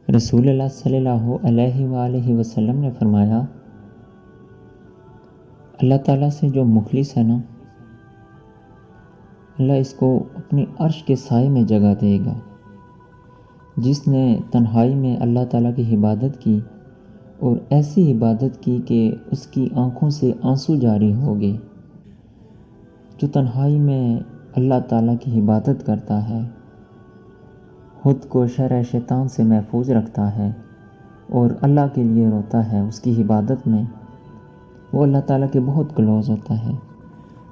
رسول اللہ صلی اللہ علیہ وآلہ وسلم نے فرمایا، اللہ تعالیٰ سے جو مخلص ہے نا، اللہ اس کو اپنی عرش کے سائے میں جگہ دے گا۔ جس نے تنہائی میں اللہ تعالیٰ کی عبادت کی اور ایسی عبادت کی کہ اس کی آنکھوں سے آنسو جاری ہو گئے، جو تنہائی میں اللہ تعالیٰ کی عبادت کرتا ہے، خود کو شر شیطان سے محفوظ رکھتا ہے اور اللہ کے لیے روتا ہے اس کی عبادت میں، وہ اللہ تعالیٰ کے بہت کلوز ہوتا ہے۔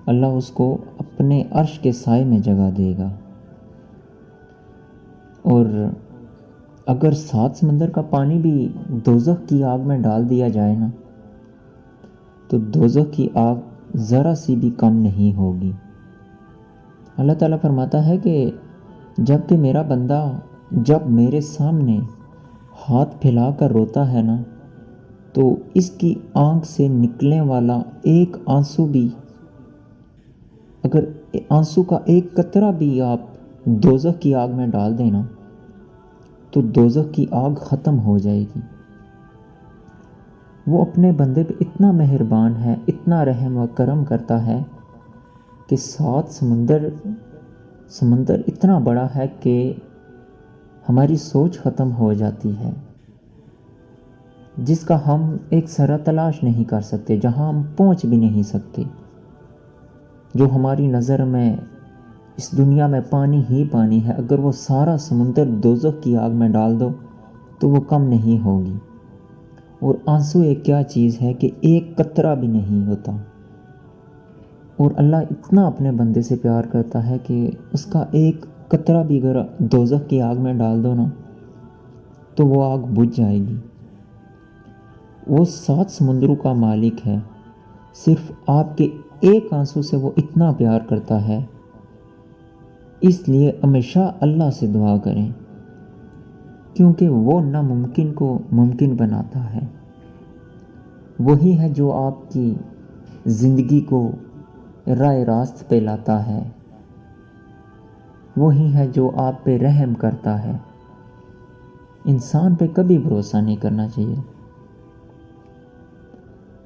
اللہ اس کو اپنے عرش کے سائے میں جگہ دے گا۔ اور اگر 7 سمندر کا پانی بھی دوزخ کی آگ میں ڈال دیا جائے نا، تو دوزخ کی آگ ذرا سی بھی کم نہیں ہوگی۔ اللہ تعالیٰ فرماتا ہے کہ جب کہ میرا بندہ جب میرے سامنے ہاتھ پھیلا کر روتا ہے نا، تو اس کی آنکھ سے نکلنے والا ایک آنسو بھی، اگر آنسو کا ایک قطرہ بھی آپ دوزخ کی آگ میں ڈال دینا تو دوزخ کی آگ ختم ہو جائے گی۔ وہ اپنے بندے پہ اتنا مہربان ہے، اتنا رحم و کرم کرتا ہے کہ 7 سمندر اتنا بڑا ہے کہ ہماری سوچ ختم ہو جاتی ہے، جس کا ہم ایک سرا تلاش نہیں کر سکتے، جہاں ہم پہنچ بھی نہیں سکتے۔ جو ہماری نظر میں اس دنیا میں پانی ہی پانی ہے، اگر وہ سارا سمندر دوزخ کی آگ میں ڈال دو تو وہ کم نہیں ہوگی۔ اور آنسو ایک کیا چیز ہے کہ ایک قطرہ بھی نہیں ہوتا، اور اللہ اتنا اپنے بندے سے پیار کرتا ہے کہ اس کا ایک قطرہ بھی اگر دوزخ کی آگ میں ڈال دو نا تو وہ آگ بجھ جائے گی۔ وہ 7 سمندروں کا مالک ہے، صرف آپ کے ایک آنسو سے وہ اتنا پیار کرتا ہے۔ اس لیے ہمیشہ اللہ سے دعا کریں، کیونکہ وہ ناممکن کو ممکن بناتا ہے۔ وہی ہے جو آپ کی زندگی کو راہ راست پہ لاتا ہے، وہی ہے جو آپ پہ رحم کرتا ہے۔ انسان پہ کبھی بھروسہ نہیں کرنا چاہیے۔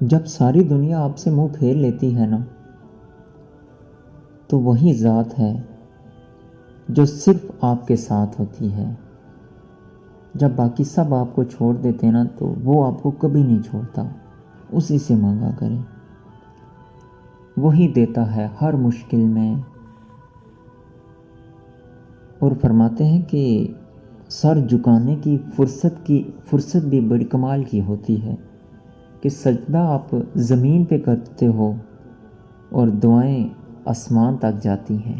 جب ساری دنیا آپ سے منہ پھیر لیتی ہے نا، تو وہی ذات ہے جو صرف آپ کے ساتھ ہوتی ہے۔ جب باقی سب آپ کو چھوڑ دیتے نا، تو وہ آپ کو کبھی نہیں چھوڑتا۔ اسی سے مانگا کریں، وہی دیتا ہے ہر مشکل میں۔ اور فرماتے ہیں کہ سر جھکانے کی فرصت بھی بڑی کمال کی ہوتی ہے، کہ سجدہ آپ زمین پہ کرتے ہو اور دعائیں آسمان تک جاتی ہیں۔